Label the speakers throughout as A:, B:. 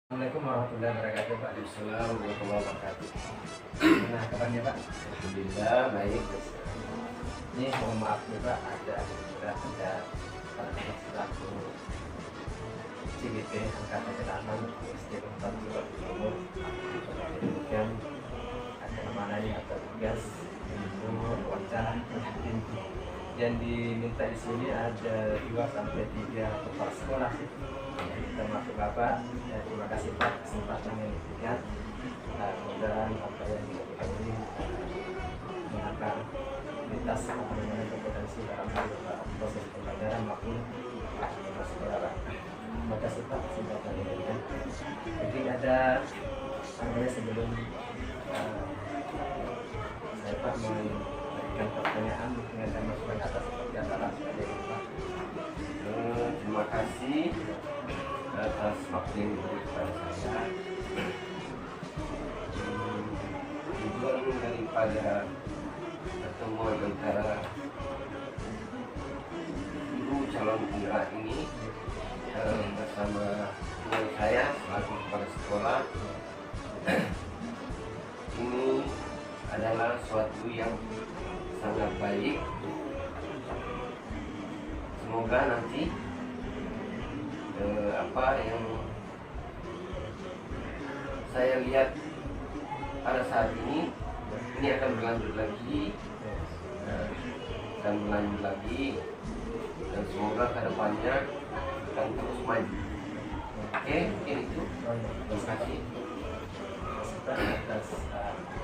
A: Assalamualaikum warahmatullahi wabarakatuh, Pak.
B: Waalaikumsalam warahmatullahi wabarakatuh.
A: Nah, kabarnya Pak?
B: Alhamdulillah baik.
A: Ini mohon maaf nih Pak, ada selaku CGP Angkatan Kedatangan SD 4 Jawa Timur. Kemudian ada amanahnya atau tugas untuk wawancara yang diminta di sini ada 2 sampai 3 kepala sekolah sih. Termasuk Bapak, ya, terima kasih Pak kesempatan yang diberikan. Mudah-mudahan apa yang dilakukan ini mengangkat kualitas kompetensi dalam hal proses pembelajaran maupun sekolah Pak. Terima kasih Pak kesempatan yang diberikan. Jadi ada sebelum saya Pak mau memberikan pertanyaan mungkin ada masukan atas seperti antara sebagai Pak.
B: Terima kasih atas waktu yang diberi kepada saya. Tujuan daripada pertemuan antara ibu calon penggerak ini bersama dengan saya selaku kepala sekolah ini adalah suatu yang sangat baik. Semoga nanti apa yang saya lihat pada saat ini akan berlanjut lagi dan semoga kedepannya akan terus maju. Oke, mungkin itu. Terima kasih
A: Atas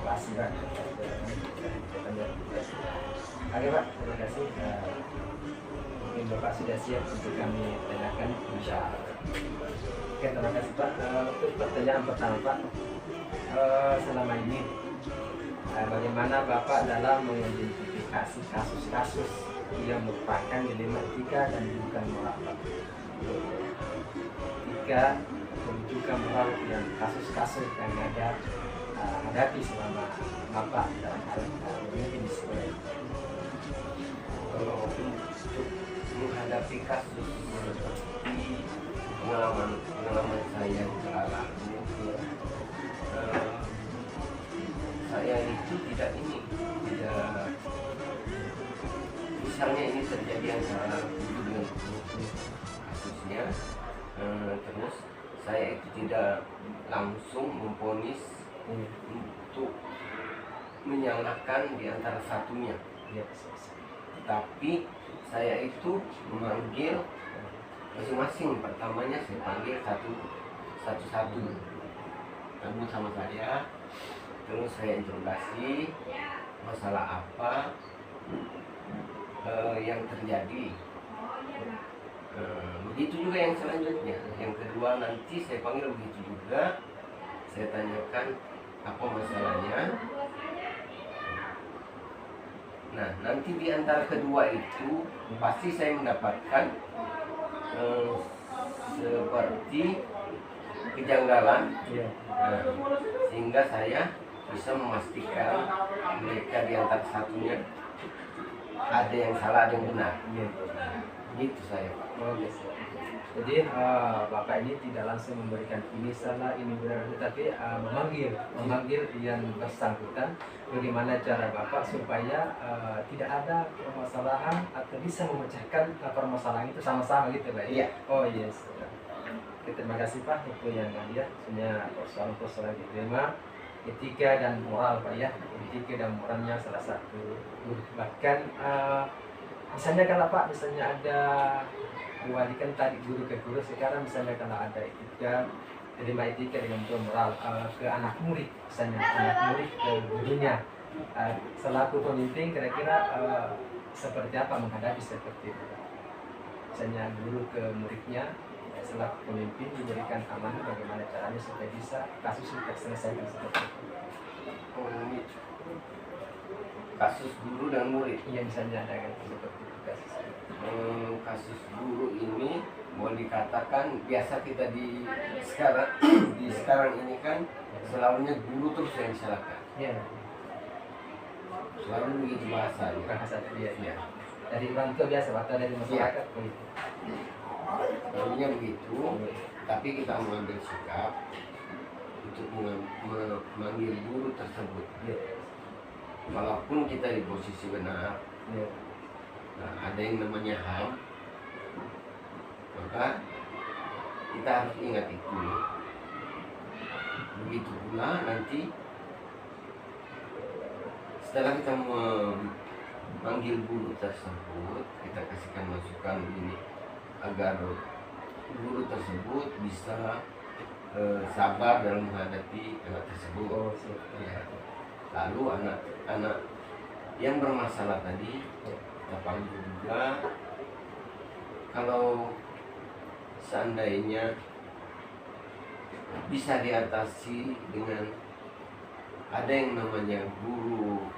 A: klasiran. Oke Pak, terima kasih. Mungkin Bapak sudah siap untuk kami tanyakan, insya Allah. Oke, terima kasih Pak. Untuk pertanyaan pertama Pak, selama ini bagaimana Bapak dalam mengidentifikasi kasus-kasus yang merupakan dilema etika dan bukan moral Pak? Etika dan juga moral yang kasus-kasus yang ada hadapi selama Bapak dalam hal memimpin di sekolah.
B: kalau untuk menghadapi kasus seperti pengalaman saya yang telah lalu, saya itu tidak misalnya ini terjadi antara guru dengan guru kasusnya, terus saya itu tidak langsung memvonis untuk menyalahkan di antara satunya, tapi saya itu memanggil masing-masing. Pertamanya saya panggil satu-satu, kamu sama saya, terus saya interogasi masalah apa yang terjadi. Begitu juga yang selanjutnya, yang kedua nanti saya panggil begitu juga, saya tanyakan apa masalahnya. Nah, nanti di antara kedua itu pasti saya mendapatkan seperti kejanggalan, sehingga saya bisa memastikan mereka di antara satunya ada yang salah, ada yang benar. Gitu saya.
A: Oh, yes. Jadi Bapak ini tidak langsung memberikan ini salah, ini benar, tetapi memanggil yang bersangkutan. Bagaimana cara Bapak supaya tidak ada permasalahan atau bisa memecahkan permasalahan itu sama-sama gitu Pak?
B: Iya.
A: Oh yes. Oke, terima kasih Pak itu yang dia punya persoalan-persoalan dilema etika dan moral Pak ya. Etika dan moralnya salah satu. Bahkan misalnya kalau Pak misalnya ada walikan tadi guru ke guru, sekarang misalnya kalau ada etika, terima etika dengan moral ke anak murid, misalnya anak murid ke gurunya, selaku pemimpin kira-kira seperti apa menghadapi seperti itu? Misalnya guru ke muridnya, selaku pemimpin diberikan amanah, bagaimana caranya supaya bisa kasus itu terselesaikan seperti itu?
B: Kasus guru dan murid.
A: Iya, misalnya ada seperti itu kasus.
B: Kasus guru ini boleh dikatakan biasa kita di sekarang ini kan selalunya guru terus yang disalahkan.
A: Iya.
B: Selalu begitu bahasanya.
A: Bahasa dia. Ya. Dari orang tua biasa atau dari masyarakat begitu.
B: Selalunya begitu. tapi kita mengambil sikap untuk memanggil guru tersebut.
A: Iya.
B: Walaupun kita di posisi benar,
A: Iya.
B: nah, ada yang namanya HAM, maka kita harus ingat itu. Begitu pula nanti setelah kita memanggil guru tersebut, kita kasihkan masukan ini agar guru tersebut bisa sabar dalam menghadapi anak tersebut.
A: Oh, siap.
B: Ya. Lalu anak-anak yang bermasalah tadi kita panggil juga. Kalau seandainya bisa diatasi dengan ada yang namanya guru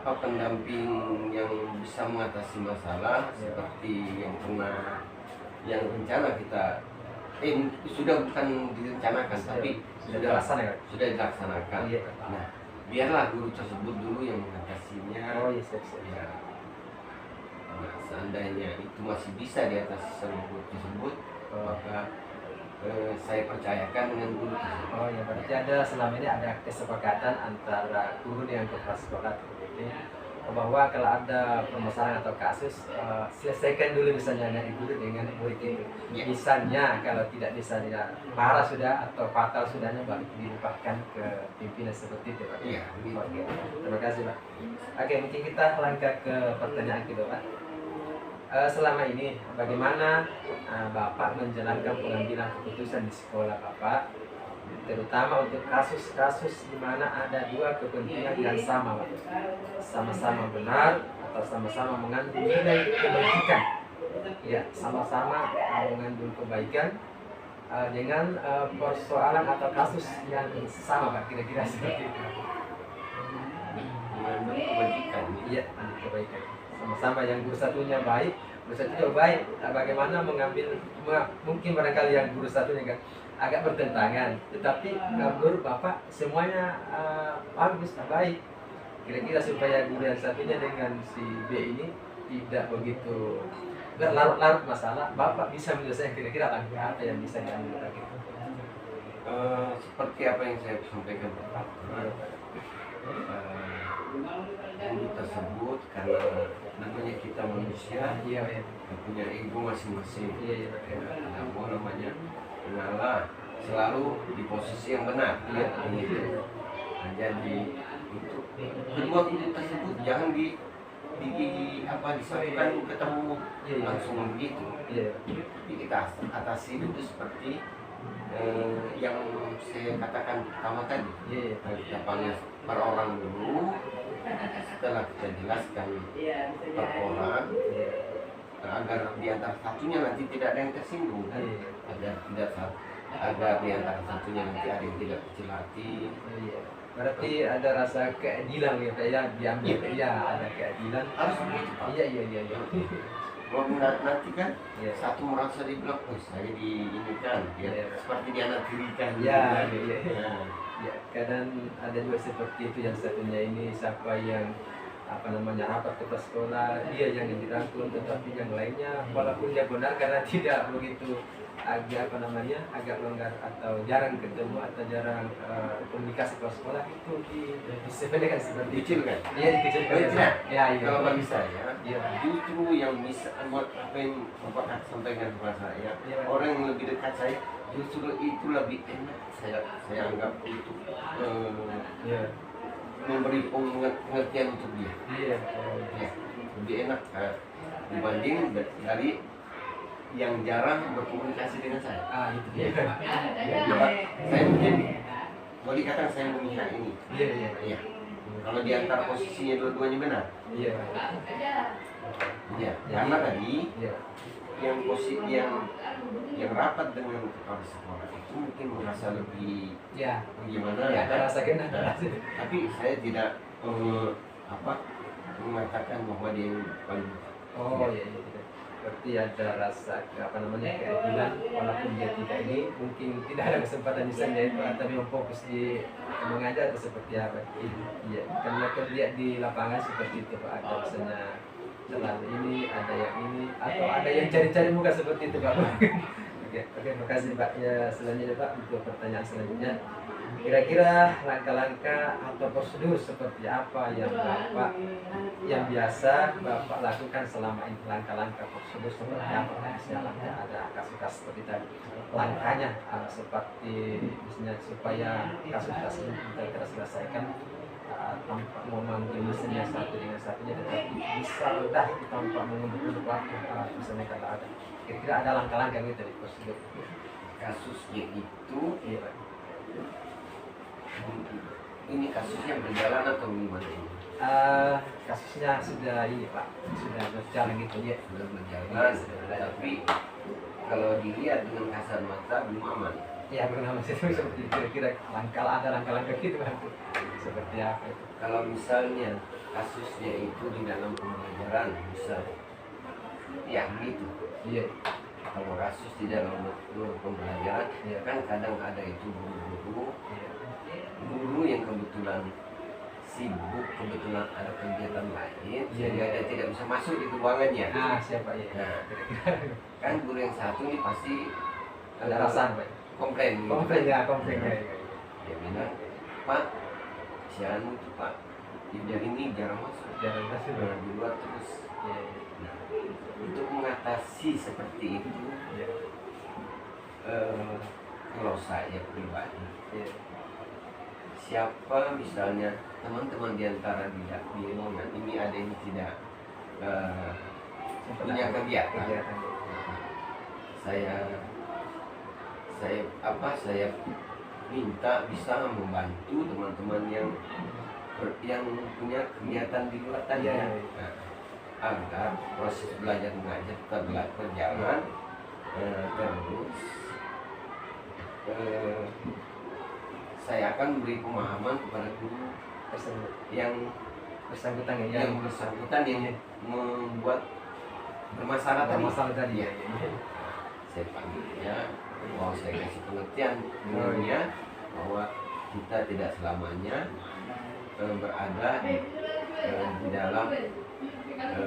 B: pendamping yang bisa mengatasi masalah, seperti yang pernah yang rencana kita sudah bukan direncanakan tapi sudah dilaksanakan.
A: Iya.
B: Nah, biarlah guru tersebut dulu yang mengatasinya.
A: Oh iya, siap.
B: Ya. Nah, seandainya itu masih bisa diatasi sama guru tersebut, maka saya percayakan dengan guru tersebut.
A: Oh ya, berarti ada selama ini ada kesepakatan antara guru dengan kepala sekolah ini bahwa kalau ada permasalahan atau kasus selesaikan dulu misalnya dari guru dengan murid itu.
B: Ya.
A: Misalnya kalau tidak bisa parah sudah atau fatal sudahnya baru dilimpahkan ke pimpinan seperti itu, Pak.
B: Iya.
A: Oke. Terima kasih, Pak. Oke, mungkin kita langkah ke pertanyaan kedua, Pak. Selama ini bagaimana Bapak menjalankan pengambilan keputusan di sekolah Bapak, terutama untuk kasus-kasus di mana ada dua kepentingan yang sama, Pak, sama-sama benar atau sama-sama mengandung nilai kebaikan, ya, sama-sama mengandung kebaikan dengan persoalan atau kasus yang sama, Pak, kira-kira seperti itu.
B: Mengandung kebajikan.
A: Iya, kebaikan. Sama-sama yang guru satunya baik, guru satunya baik. Bagaimana mengambil, mungkin barangkali yang guru satunya kan agak bertentangan, tetapi menurut Bapak semuanya bagus, baik. Kira-kira supaya guru yang satunya dengan si B ini tidak begitu berlarut-larut masalah, Bapak bisa menyelesaikan. Kira-kira langkah apa yang bisa diambil lagi?
B: Seperti apa yang saya sampaikan pertama, guru tersebut karena namanya kita manusia,
A: Iya.
B: punya ego masing-masing.
A: Iya.
B: Apa namanya, mengalah selalu di posisi yang benar.
A: Iya.
B: Gitu. Nah, jadi untuk kedua guru tersebut jangan disatukan ketemu langsung begitu.
A: Iya.
B: Jadi kita atasi dulu seperti yang saya katakan pertama tadi.
A: Iya.
B: Kita panggil per orang dulu, setelah kita jelaskan per orang, agar di antara satunya nanti tidak ada yang tersinggung, kan? Agar di antara satunya nanti ada yang tidak kecil hati.
A: Berarti ada rasa keadilan ya, Pak, ya, diambil ya, ada keadilan.
B: Harus begitu, Pak.
A: Iya.
B: Kalau nanti kan
A: Iya.
B: satu merasa dibilang, oh saya diinikan, ya, seperti dianaktirikan.
A: Iya.
B: Nah,
A: Ya, kadang ada juga seperti itu, yang satunya ini siapa yang rapat ke sekolah, dia yang dirangkul, tetapi yang lainnya walaupun dia benar karena tidak begitu agak longgar atau jarang ketemu atau jarang komunikasi ke sekolah, itu disepelekan seperti itu.
B: kecil kan?
A: Iya, dikecilkan. Iya.
B: Kalau bagi saya,
A: Iya.
B: justru yang bisa apa yang Bapak sampaikan kepada saya, orang yang lebih dekat saya, justru itu lebih enak saya anggap untuk memberi pengertian untuk dia.
A: Iya.
B: Ya, lebih enak dibanding dari yang jarang berkomunikasi dengan saya.
A: Itu dia.
B: Saya mungkin boleh dikatakan saya memihak ini.
A: Iya.
B: Kalau di antara posisinya dua-duanya benar.
A: Iya.
B: Ya, karena tadi
A: Iya.
B: yang posisi yang rapat dengan kepala sekolah itu mungkin merasa lebih gimana
A: Ya,
B: ya kan?
A: rasa kena.
B: Tapi saya tidak mengatakan bahwa dia yang paling.
A: Iya. Berarti ada rasa keadilan, walaupun dia tidak ini mungkin tidak ada kesempatan misalnya itu, tapi fokus di mengajar atau seperti apa. Iya, karena terlihat di lapangan seperti itu, Pak, ada misalnya selalu ini, ada yang ini, atau ada yang cari-cari muka seperti itu Pak. Oke, terima kasih Pak. Ya, selanjutnya Pak, untuk pertanyaan selanjutnya, kira-kira langkah-langkah atau prosedur seperti apa yang Bapak, yang biasa Bapak lakukan selama ini, langkah-langkah prosedur seperti apa? Misalnya ada kasus-kasus seperti tadi, langkahnya seperti misalnya supaya kasus-kasus ini kita selesaikan tanpa memanggil mesinnya satu dengan satunya, tetapi bisa mudah tanpa mengundur waktu, misalnya kalau ada. Kira-kira ada langkah-langkah gitu dari prosedur.
B: Kasusnya itu
A: Iya Pak.
B: ini kasusnya berjalan atau gimana ini?
A: Kasusnya sudah ini Pak, sudah berjalan gitu ya.
B: Sudah berjalan, tapi kalau dilihat dengan kasar mata belum aman.
A: Ya bernama itu seperti kira-kira ada langkah-langkah gitu Pak. Seperti apa itu?
B: Kalau misalnya kasusnya itu di dalam pembelajaran misal, ya gitu.
A: Iya.
B: Kalau kasus di dalam pembelajaran,
A: Iya.
B: kan kadang ada itu guru-guru,
A: Iya.
B: guru yang kebetulan sibuk, kebetulan ada kegiatan lain,
A: Iya,
B: sehingga
A: iya.
B: dia tidak bisa masuk di ruangannya.
A: Siapa ya?
B: Nah,
A: Kira-kira
B: kan guru yang satu ini pasti
A: ada rasa Pak.
B: komplain gitu.
A: Komplain ya, komplain ya.
B: Dia bilang, Pak, si Anu itu Pak, dia ini jarang masuk,
A: Jangan kasih
B: di luar terus.
A: Iya.
B: Nah, untuk mengatasi seperti itu,
A: Iya.
B: kalau saya pribadi,
A: Iya.
B: siapa misalnya teman-teman di antara di lingkungan ini ada yang tidak punya kegiatan, saya minta bisa membantu teman-teman yang punya kegiatan di luar tadi
A: Iya,
B: ya.
A: iya.
B: Nah, agar proses belajar mengajar tetap berjalan terus saya akan beri pemahaman kepada guru yang
A: Bersangkutan ya.
B: yang bersangkutan yang membuat bermasalah tadi.
A: Masalah tadi ya.
B: Saya panggilnya, bahwa saya kasih pengertian gurunya bahwa kita tidak selamanya berada di dalam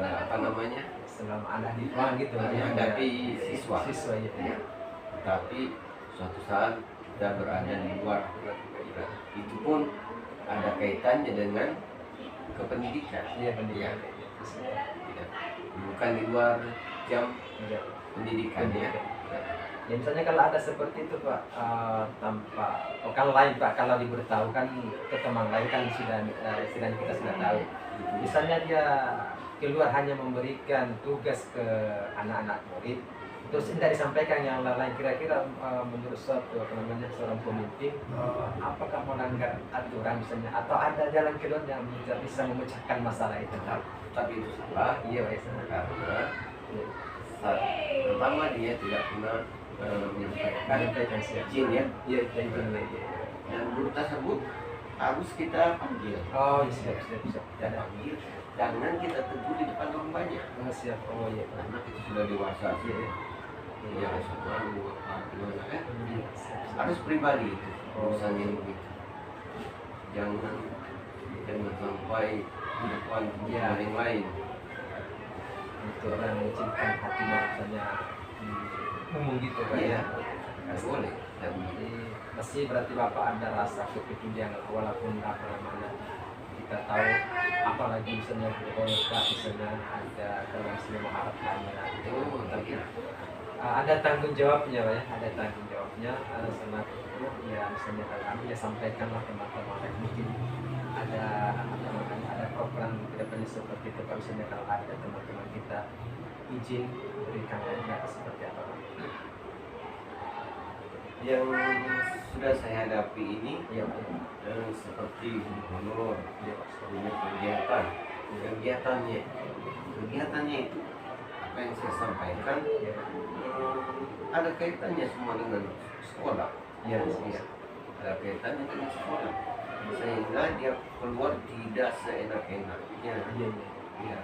B: apa namanya,
A: Selama ada di ruang gitu
B: menghadapi siswa.
A: ya.
B: Tapi suatu saat kita berada di luar, itu pun ada kaitannya dengan kependidikan.
A: Iya pendidikan.
B: Ya, bukan di luar jam
A: Iya.
B: pendidikan ya.
A: Ya misalnya kalau ada seperti itu Pak, tanpa kalau lain Pak, kalau diberitahukan ke teman lain kan sudah istilahnya kita sudah tahu. Misalnya dia keluar hanya memberikan tugas ke anak-anak murid, terus tidak disampaikan yang lain, kira-kira menurut seorang pemimpin, apakah melanggar aturan misalnya, atau ada jalan keluar yang bisa memecahkan masalah itu?
B: Tapi itu salah.
A: Iya Pak.
B: Karena pertama dia tidak pernah menyampaikan izin ya.
A: Iya, izin ya.
B: Dan guru tersebut harus kita panggil.
A: Oh, siap.
B: Kita panggil. Jangan kita tegur di depan orang banyak.
A: Oh, siap. Oh iya.
B: Karena kita sudah dewasa.
A: Iya.
B: Ya, sama gimana kan?
A: Iya, siap.
B: Harus pribadi itu urusan yang begitu. Jangan sampai di depan yang lain.
A: Untuk orang mencintai hatinya misalnya umum gitu Pak
B: Iya.
A: ya.
B: Nggak boleh. Dan
A: Jadi pasti berarti Bapak ada rasa kepedulian walaupun apa namanya kita tahu, apalagi misalnya berkoreka misalnya ada kalau misalnya mengharapkannya itu, tapi ada tanggung jawabnya Pak ya, ada tanggung jawabnya sama itu ya. Misalnya kalau kami ya sampaikanlah teman-teman, mungkin ada apa namanya, ada program kedepannya seperti itu Pak. Misalnya kalau ada teman-teman kita izin berikan data seperti apa Pak?
B: yang sudah saya hadapi ini
A: Iya Pak.
B: seperti honor,
A: Iya Pak.
B: punya kegiatannya itu apa yang saya sampaikan
A: Iya.
B: ada kaitannya semua dengan sekolah.
A: Iya.
B: Iya, ada kaitannya dengan sekolah, sehingga dia keluar tidak seenak-enaknya.
A: Iya.
B: Ya,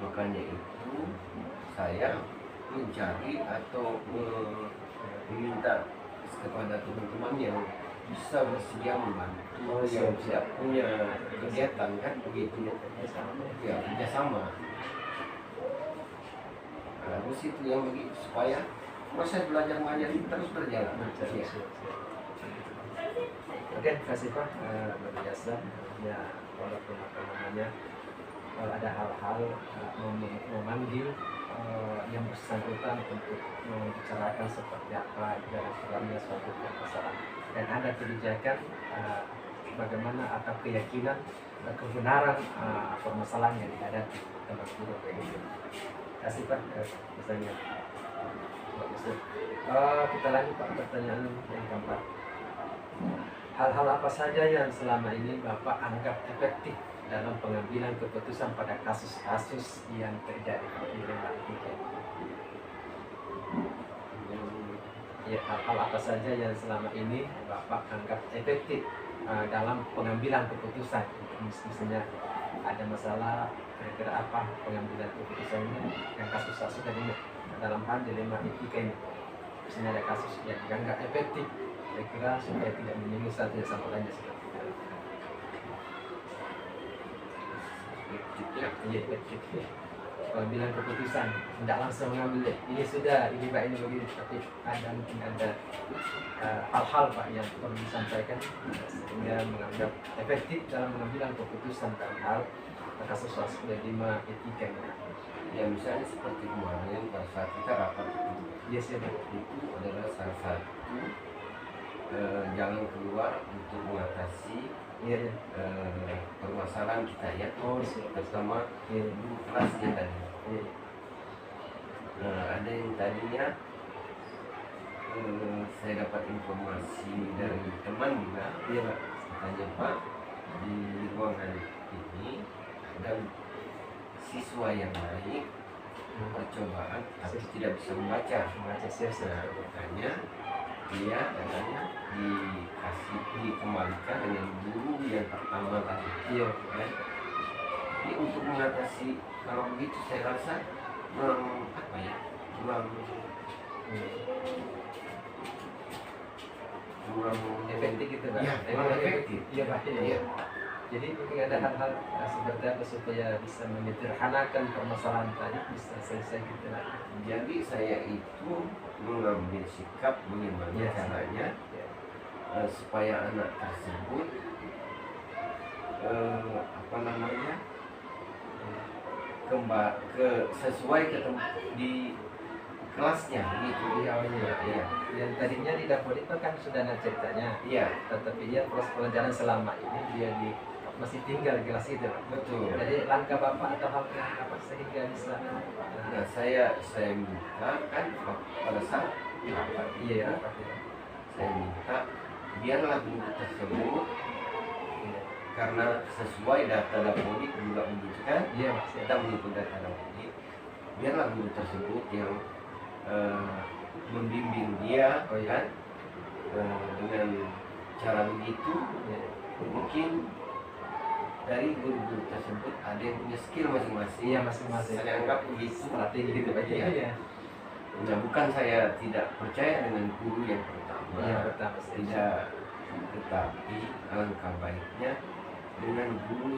B: makanya itu saya mencari atau meminta kepada teman-teman yang bisa bersedia membantu
A: Oh,
B: yang
A: siap.
B: tidak punya kegiatan kan begitu ya, kerjasama. Harus itu yang begitu supaya proses belajar mengajar itu terus berjalan. Ya.
A: Oke, terima kasih Pak, luar biasa. Ya, walaupun apa namanya, kalau ada hal-hal memanggil yang bersangkutan untuk membicarakan seperti apa dalamnya suatu permasalahan, dan ada kebijakan bagaimana atau keyakinan kebenaran permasalahan yang dihadapi teman guru begitu. Terima kasih Pak, misalnya. Kita lanjut Pak, pertanyaan yang keempat. Hal-hal apa saja yang selama ini Bapak anggap efektif dalam pengambilan keputusan pada kasus-kasus yang terjadi di Lembang Tiga? Ya, hal-hal apa saja yang selama ini Bapak anggap efektif dalam pengambilan keputusan? Misalnya ada masalah, kira-kira apa pengambilan keputusannya yang kasus-kasus tadi dalam hal dilema etika ini? Misalnya ada kasus yang nggak efektif, kira-kira supaya tidak menyinggung satu sama lainnya seperti itu. Iya, efektif. Pengambilan keputusan tidak langsung mengambil ini sudah, ini Pak, ini begini, tapi ada mungkin ada hal-hal Pak yang perlu disampaikan sehingga menganggap efektif dalam pengambilan keputusan dalam hal kasus-kasus dilema etika ini.
B: Ya misalnya seperti kemarin pada saat kita rapat
A: Yes, ya, Pak.
B: itu adalah salah satu jalan keluar untuk mengatasi
A: Iya, ya.
B: permasalahan kita ya.
A: Oh, siap.
B: Pertama
A: Iya,
B: dulu kelasnya tadi.
A: iya.
B: Ada yang tadinya saya dapat informasi dari teman juga.
A: Iya, Pak.
B: Tanya Pak, di ruangan ini ada siswa yang naik percobaan tapi tidak bisa membaca.
A: Membaca siap-siap.
B: Nah, makanya dia katanya dikembalikan dengan guru yang pertama tadi.
A: Iya.
B: Kan? Jadi untuk mengatasi kalau begitu saya rasa kurang apa ya, kurang
A: efektif gitu Pak.
B: Ya,
A: Memang
B: kurang efektif.
A: Iya Pak. Iya.
B: Iya.
A: Jadi mungkin ada hal-hal seperti apa supaya bisa menyederhanakan permasalahan tadi bisa selesai gitu Pak.
B: Jadi saya itu mengambil sikap bagaimana
A: Iya.
B: caranya
A: Iya.
B: supaya anak tersebut apa namanya sesuai di kelasnya gitu.
A: Iya, oh iya.
B: Iya.
A: Yang tadinya di dapur itu kan sudah ada ceritanya,
B: Iya,
A: tetapi dia proses pelajaran selama ini dia masih tinggal di kelas itu Pak.
B: betul.
A: Jadi langkah Bapak atau langkah apa sehingga bisa
B: Nah, saya minta kan pada saat rapat
A: iya
B: itu,
A: Pak.
B: saya minta biarlah guru tersebut
A: Iya.
B: karena sesuai data Dapodik juga begitu kan,
A: Iya Pak.
B: kita mengikuti data Dapodik, biarlah guru tersebut yang membimbing dia
A: Oh, iya.
B: kan dengan cara begitu.
A: Iya.
B: Mungkin dari guru-guru tersebut ada yang punya skill masing-masing.
A: Iya, masing-masing.
B: Saya anggap begitu.
A: Strategi gitu Pak.
B: Iya.
A: Iya.
B: Nah, bukan saya tidak percaya dengan guru yang pertama.
A: Iya, pertama sih.
B: Tidak, tetapi alangkah baiknya dengan guru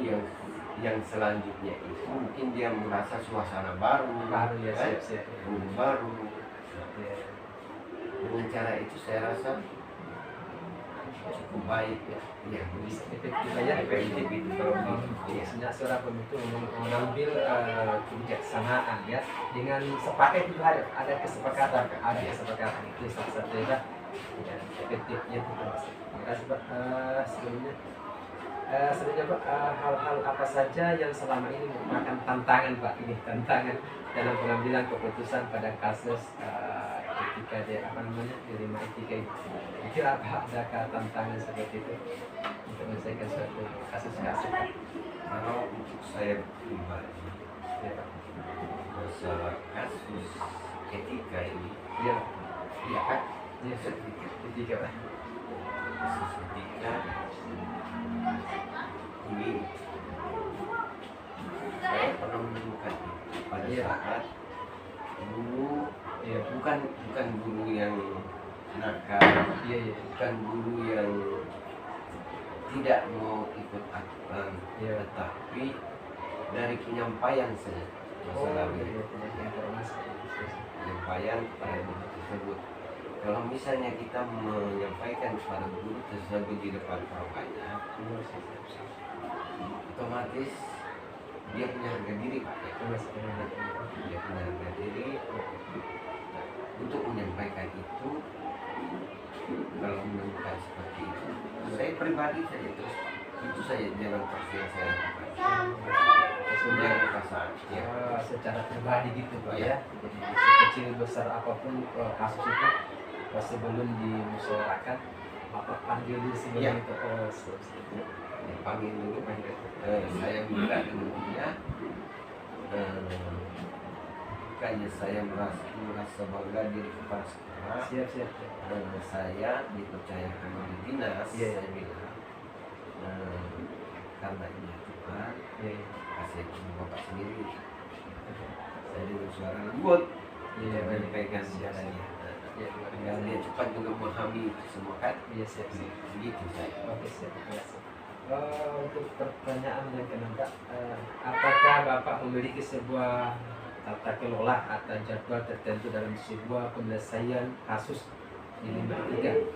B: yang selanjutnya itu mungkin dia merasa suasana baru,
A: Baru ya,
B: kan?
A: siap-siap.
B: Guru baru.
A: Iya.
B: Dengan cara itu saya rasa cukup baik ya. Ya,
A: Bisa
B: begitu.
A: efektif aja.
B: Efektif itu kalau begitu. Iya.
A: Biasanya seorang pemimpin mengambil kebijaksanaan ya dengan sepakat itu ada kesepakatan, itu salah satu ya efektifnya itu Mas. Terima kasih Pak. Sebelumnya Pak, hal-hal apa saja yang selama ini merupakan tantangan Pak, ini tantangan dalam pengambilan keputusan pada kasus etika dilema etika ini. Kira apa adakah tantangan seperti itu untuk menyelesaikan suatu kasus-kasus?
B: Kalau untuk saya pribadi,
A: Ya Pak.
B: masalah kasus etika ini,
A: Iya.
B: ya kan,
A: Iya.
B: saya pikir
A: Etika Pak.
B: kasus etika ini saya pernah menemukan itu pada
A: Iya.
B: saat dulu
A: Iya.
B: bukan guru yang nakal,
A: Iya, iya.
B: bukan guru yang tidak mau ikut aturan,
A: Iya.
B: tetapi dari penyampaian saja masalah
A: iya,
B: ini,
A: iya, informasi.
B: penyampaian pada guru tersebut. Kalau misalnya kita menyampaikan kepada guru tersebut di depan orang banyak, otomatis dia punya harga diri, Pak. Ya. Dia punya harga diri untuk menyampaikan itu. Kalau menemukan seperti itu, saya pribadi saja terus itu saja jalan terus yang saya lakukan. Jangan kasar. Ya.
A: Secara pribadi gitu Pak
B: Iya.
A: ya. Jadi kecil besar apapun kasus itu sebelum dimusyawarahkan Bapak panggil dulu sebelum
B: Iya.
A: itu.
B: Panggil dulu, saya minta dengan dia. Bukannya saya merasa bangga diri kepala sekolah.
A: Siap.
B: Saya dipercayakan oleh dinas.
A: Iya.
B: Saya bilang karena ini aturan,
A: Iya.
B: kasih ke Bapak sendiri. Saya dengan suara lembut
A: Iya,
B: menyampaikan
A: siap.
B: seadanya.
A: Iya,
B: Agar dia cepat juga memahami itu semua kan.
A: Iya, siap.
B: Begitu saya.
A: Oke, siap. Untuk pertanyaan yang kedua, apakah Bapak memiliki sebuah tata kelola atau jadwal tertentu dalam sebuah penyelesaian kasus di 53?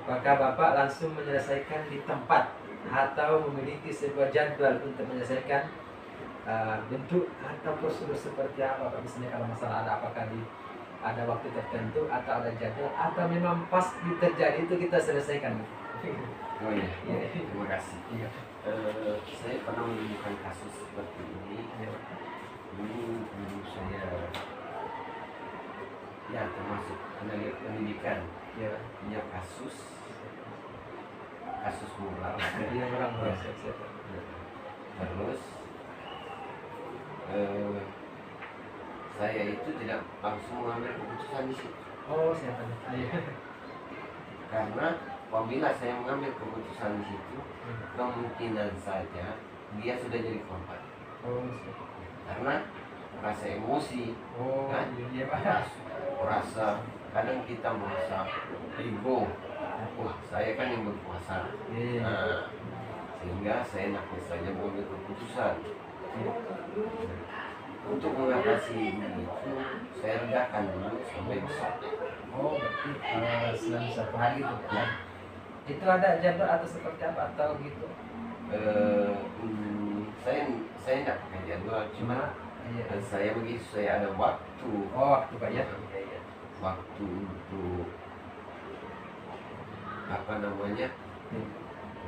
A: Apakah Bapak langsung menyelesaikan di tempat atau memiliki sebuah jadwal untuk menyelesaikan bentuk atau prosedur seperti apa Pak? Misalnya kalau masalah apakah ada waktu tertentu atau ada jadwal atau memang pas terjadi itu kita selesaikan?
B: Oh iya,
A: Iya.
B: terima kasih.
A: Iya.
B: Saya pernah menemukan kasus seperti ini. Dulu saya ya termasuk pendidikan,
A: Iya.
B: punya kasus moral.
A: Iya, orang
B: Ya.
A: siap.
B: Terus saya itu tidak langsung mengambil keputusan di situ,
A: Oh, siapa? Iya.
B: karena apabila saya mengambil keputusan di situ, kemungkinan saja dia sudah jadi korban.
A: Oh, siapa?
B: Karena rasa emosi,
A: Oh,
B: Kan?
A: iya Pak.
B: rasa kadang kita merasa ego, wah saya kan yang berkuasa.
A: Iya.
B: Nah, sehingga saya nakal saja mengambil keputusan. Untuk mengatasi itu, saya redakan dulu sampai besar.
A: Oh, berarti selama 1 hari itu ya? Itu ada jadwal atau seperti apa atau gitu?
B: Saya tidak pakai jadwal, cuma
A: Iya.
B: saya begitu, saya ada waktu.
A: Oh, waktu Pak ya? Iya.
B: Waktu untuk apa namanya,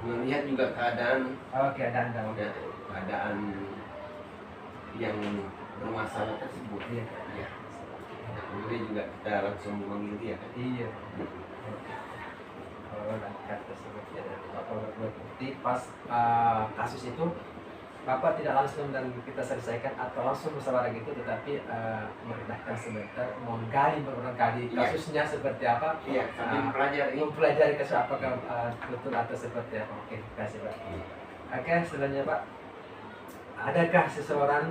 B: melihat juga keadaan
A: Oke, ada waktu.
B: keadaan yang bermasalah tersebut.
A: Iya.
B: Ya. Kemudian juga kita langsung memanggil dia kan.
A: Iya. Oh, langkah tersebut ya dari Bapak berbukti pas kasus itu Bapak tidak langsung dan kita selesaikan atau langsung musyawarah gitu, tetapi meredahkan sebentar, menggali berulang kali
B: Iya.
A: kasusnya seperti apa,
B: Iya, sambil
A: mempelajari kasus apakah betul atau seperti apa. Oke, terima kasih Pak. Oke, selanjutnya Pak, adakah seseorang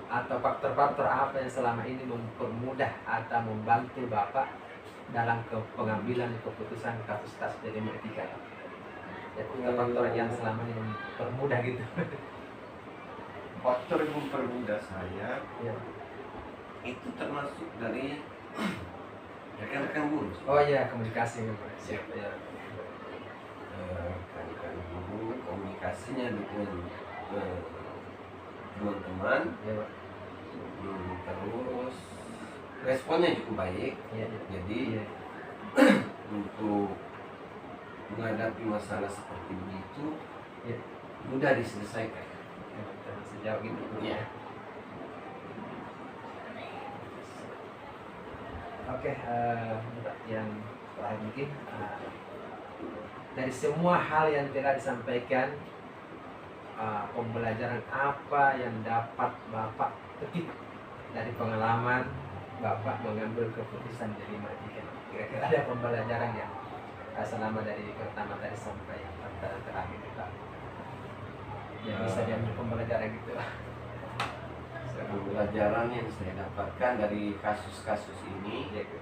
A: atau faktor-faktor apa yang selama ini mempermudah atau membantu Bapak dalam pengambilan keputusan kasus-kasus dari etika? Ya, faktor yang selama ini mempermudah gitu.
B: Faktor yang mempermudah saya
A: Ya.
B: itu termasuk dari rekan-rekan guru.
A: Oh iya, komunikasi Pak. Siap ya.
B: Rekan-rekan guru, komunikasinya dengan teman-teman,
A: Ya, Pak.
B: terus responnya cukup baik.
A: Iya.
B: Jadi
A: Iya.
B: untuk menghadapi masalah seperti begitu
A: Iya.
B: mudah diselesaikan.
A: Sejauh gitu.
B: Iya.
A: Oke, yang terakhir mungkin dari semua hal yang telah disampaikan, pembelajaran apa yang dapat Bapak petik dari pengalaman Bapak mengambil keputusan dari etika? Kira-kira ada pembelajaran yang selama dari pertama tadi sampai yang terakhir kita yang bisa diambil pembelajaran gitu?
B: Pembelajaran yang saya dapatkan dari kasus-kasus ini,
A: Ya, gitu.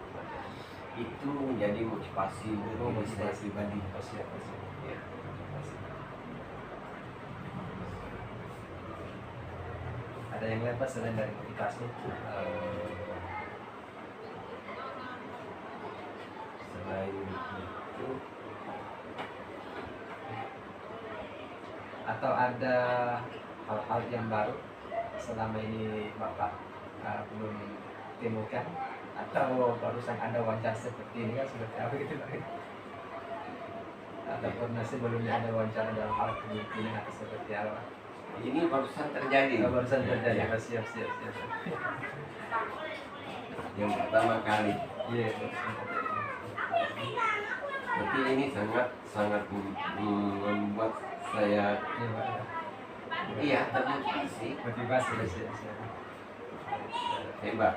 B: itu menjadi motivasi
A: Oh,
B: diri saya
A: motivasi.
B: pribadi.
A: Pasti.
B: Ya.
A: Ada yang lain Pak selain dari motivasi?
B: Selain itu
A: Atau ada hal-hal yang baru selama ini Bapak belum temukan, atau barusan ada wawancara seperti ini kan seperti apa gitu Pak? Ataupun sebelumnya ada wawancara dalam hal kemungkinan atau seperti apa?
B: ini barusan terjadi.
A: Barusan terjadi.
B: Ya.
A: Siap.
B: Yang pertama kali.
A: Iya, barusan terjadi.
B: Tapi ini sangat membuat saya
A: Iya Pak.
B: iya termotivasi,
A: Motivasi. Siap.
B: hebat.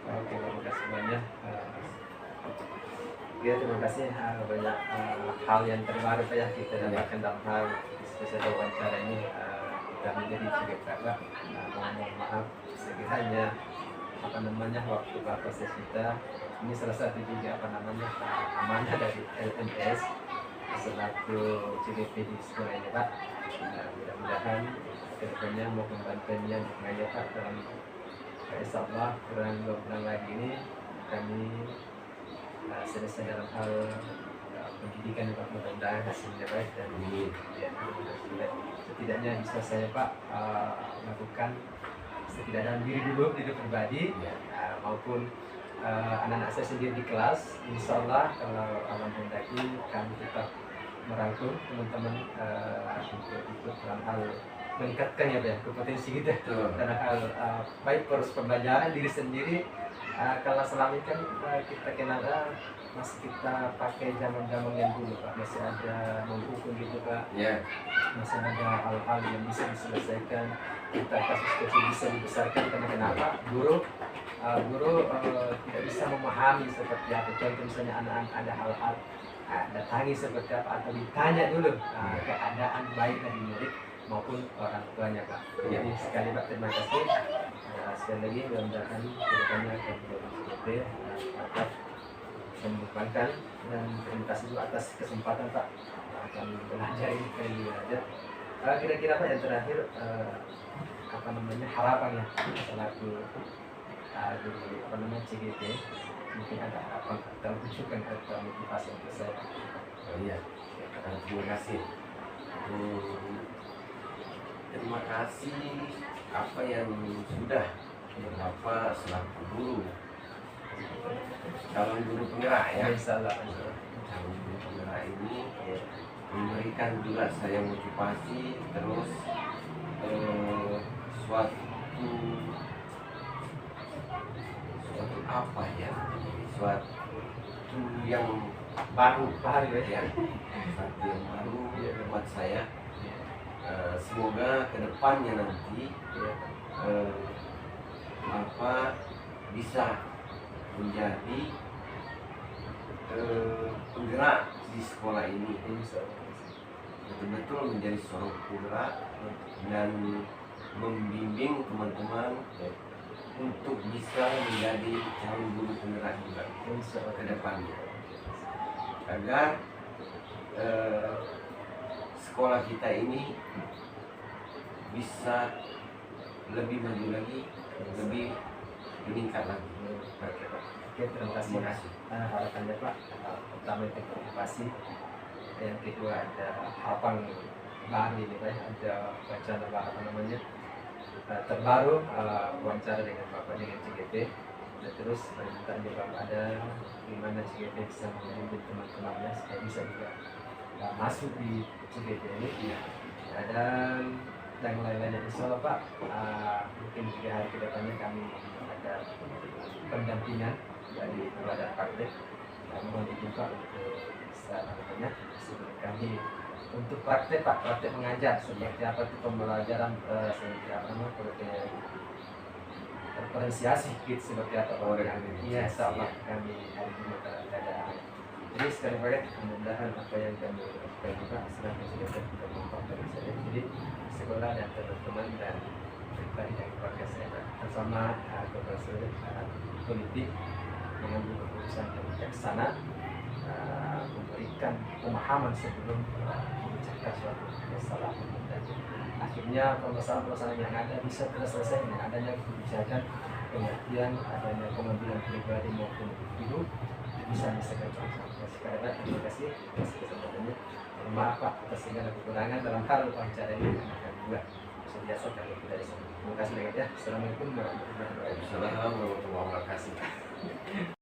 A: Oke, terima kasih banyak. Ya, terima kasih banyak hal yang terbaru Pak ya kita dapatkan dalam hal spesial wawancara ini. Kita menjadi sebagai kakak mohon maaf sekiranya waktu Bapak kita ini salah satu juga amanah dari LMS selaku CGP di sekolah ini Pak. Mudah-mudahan kedepannya mau membantunya dengan Pak dalam insya Allah kurang 2 bulan lagi ini kami selesai dalam hal pendidikan Pak, mudah-mudahan hasilnya baik dan ya, setidaknya bisa saya Pak lakukan setidaknya dalam diri dulu pribadi maupun anak-anak saya sendiri di kelas. Insya Allah kalau alam mendaki kami tetap merangkul teman-teman untuk ikut dalam hal meningkatkan ya Pak, kompetensi kita dalam hal baik proses pembelajaran diri sendiri. Kalau selama ini kan kita kenal masih kita pakai zaman-zaman yang dulu Pak, masih ada menghukum gitu Pak, masih ada hal-hal yang bisa diselesaikan, kita kasus-kasus bisa dibesarkan karena kenapa guru tidak bisa memahami seperti apa. Contoh misalnya anak-anak ada hal-hal datangi seperti apa atau ditanya dulu keadaan baik dari murid maupun orang tuanya Pak. Jadi sekali Pak terima kasih. Sekali lagi mudah-mudahan kedepannya akan lebih dapat mengembangkan, dan terima kasih juga atas kesempatan Pak akan belajar ini kali belajar. Kira-kira Pak yang terakhir harapan ya selaku CGT, mungkin ada harapan atau ujukan atau motivasi untuk saya.
B: Terima kasih. Terima kasih apa yang sudah Bapak selaku guru, calon guru penggerak ya. Calon guru penggerak ini memberikan juga saya motivasi terus suatu apa ya, suatu yang baru ya, suatu yang baru buat saya. Semoga kedepannya nanti Bapak bisa menjadi penggerak di sekolah ini, betul-betul menjadi seorang penggerak dan membimbing teman-teman untuk bisa menjadi calon guru penggerak juga ke depannya, agar sekolah kita ini bisa lebih maju lagi, lebih meningkat lagi.
A: Oke, terima kasih. Harapannya Pak, pertama itu motivasi, yang kedua ada harapan baru ini Pak, ada wacana terbaru wawancara dengan Bapak dengan CGT, dan terus permintaan juga ada gimana CGT bisa membimbing teman-temannya supaya bisa juga masuk di CGT ini. Dan yang lain-lainnya insya Allah Pak, mungkin 3 hari ke depannya kami ada pendampingan dari kepada praktek, mohon izin Pak untuk bisa kami untuk praktek Pak, praktek mengajar seperti apa itu pembelajaran, seperti apa referensiasi gitu, seperti apa iya insya Allah kami hari ini ada. Jadi sekali lagi mudah-mudahan apa yang kami lakukan juga sudah sudah dari saya, jadi sekolah dan teman-teman dan pribadi dan keluarga saya, bersama Profesor politik mengambil keputusan yang bijaksana, memberikan pemahaman sebelum memecahkan suatu masalah, dan akhirnya permasalahan-permasalahan yang ada bisa terselesaikan dengan adanya kebijakan, pengertian, adanya pengambilan pribadi maupun individu bisa menyelesaikan sama-sama. Sekali lagi terima kasih atas kesempatannya. Maaf Pak atas segala kekurangan dalam hal wawancara ini, akan juga biasa kalau tidak bisa. Terima kasih banyak ya. Assalamualaikum warahmatullahi wabarakatuh.
B: Assalamualaikum warahmatullahi wabarakatuh.